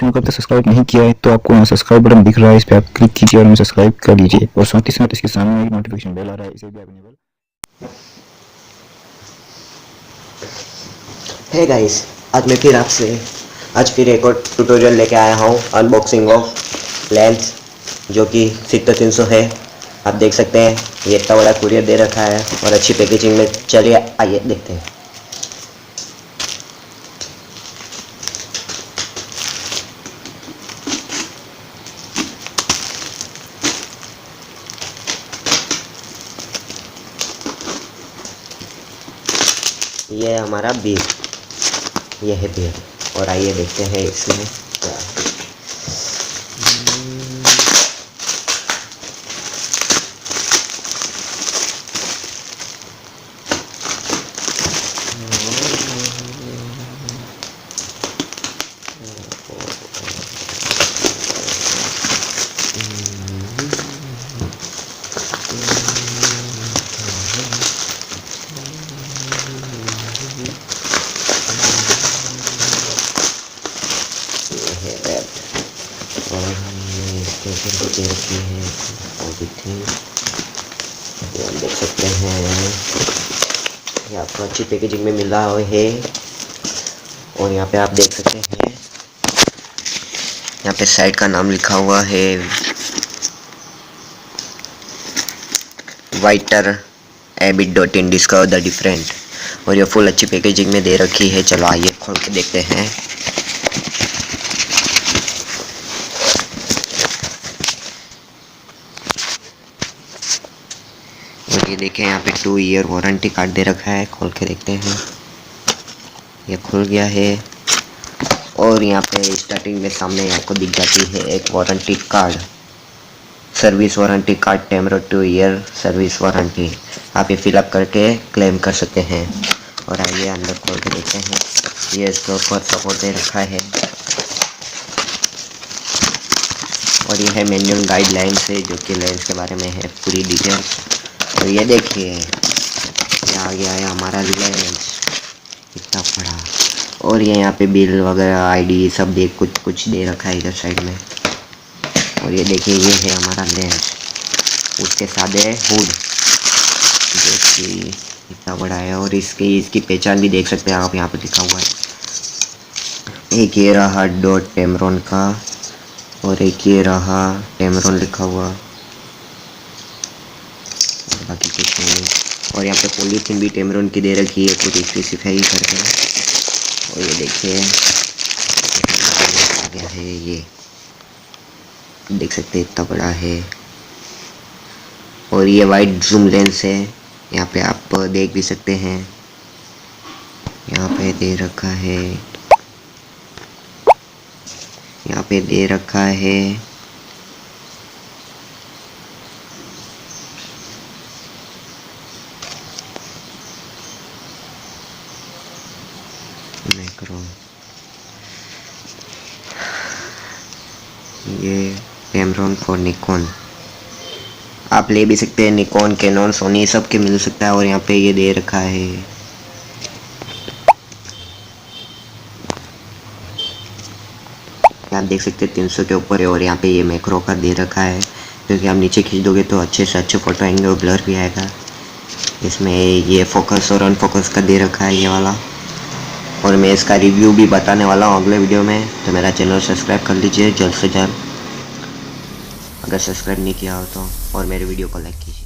Channel को अब तक सब्सक्राइब नहीं किया है तो आपको सब्सक्राइब बटन दिख रहा है, इस पर आप क्लिक कीजिए और हमें सब्सक्राइब कर लीजिए। और साथ ही साथ इसके सामने एक नोटिफिकेशन बेल आ रहा है, इसे भी आप इनेबल। हे गाइस, आज फिर एक और ट्यूटोरियल लेके आया हूँ अनबॉक्सिंग ऑफ लेंस जो कि सिक्टर 300 है। आप देख सकते हैं ये इतना बड़ा कुरियर दे रखा है और अच्छी पैकेजिंग में। चलिए आइए देखते हैं। ये है हमारा बिल, ये है बिल और आइए देखते हैं इसमें क्या है। और हमने इसके ऊपर को दे रखी है पॉजिटिव, ये हम देख सकते हैं। ये आपको अच्छी पैकेजिंग में मिला है और यहाँ पे आप देख सकते हैं, यहाँ पे साइड का नाम लिखा हुआ है वाइटर एबिट.इन डिस्कवर द डिफरेंट। और ये फुल अच्छी पैकेजिंग में दे रखी है। चलो आइए खोल के देखते हैं। और ये देखें यहाँ पे 2 ईयर वारंटी कार्ड दे रखा है। खोल के देखते हैं, ये खुल गया है। और यहाँ पे स्टार्टिंग में सामने आपको दिख जाती है एक warranty card, service warranty card, टैमरो 2 ईयर सर्विस वारंटी। आप ये फिलअप करके क्लेम कर सकते हैं। और आइए अंदर खोल के देखते हैं। ये इसके ऊपर सपोर्ट दे रखा है और ये है मैनुअल गाइडलाइन से जो कि लेंस के बारे में है पूरी डिटेल। और ये देखिए ये आ गया है हमारा लेंस इतना बड़ा। और ये यहाँ पे बिल वगैरह आईडी सब कुछ दे रखा है इधर साइड में। और ये देखिए ये है हमारा लेंस, उसके साथ है हुड जो कि इतना बड़ा है। और इसकी पहचान भी देख सकते हैं आप, यहाँ पे लिखा हुआ है। एक ये रहा डॉट टैमरॉन का और एक ये रहा टैमरॉन लिखा हुआ, बाकी कुछ नहीं। और यहाँ पे पॉलीथीन भी टैमरॉन की दे रखी है पूरी स्पेसिफाई करके। और ये देखिए आ गया है, ये देख सकते हैं इतना बड़ा है। और ये वाइड जूम लेंस है, यहाँ पे आप देख भी सकते हैं। यहाँ पे दे रखा है, यहाँ पे दे रखा है मैक्रो। ये टैमरॉन फॉर निकॉन, आप ले भी सकते हैं। निकॉन, कैनन, सोनी सब के मिल सकता है। और यहाँ पे ये दे रखा है, आप देख सकते हैं 300 के ऊपर है। और यहाँ पे ये मैक्रो का दे रखा है क्योंकि आप नीचे खींच दोगे तो अच्छे से अच्छे फ़ोटो आएंगे और ब्लर भी आएगा। इसमें ये फोकस और अनफोकस का दे रखा है ये वाला। और मैं इसका रिव्यू भी बताने वाला हूँ अगले वीडियो में, तो मेरा चैनल सब्सक्राइब कर लीजिए जल्द से जल्द अगर सब्सक्राइब नहीं किया हो तो। और मेरे वीडियो को लाइक कीजिए।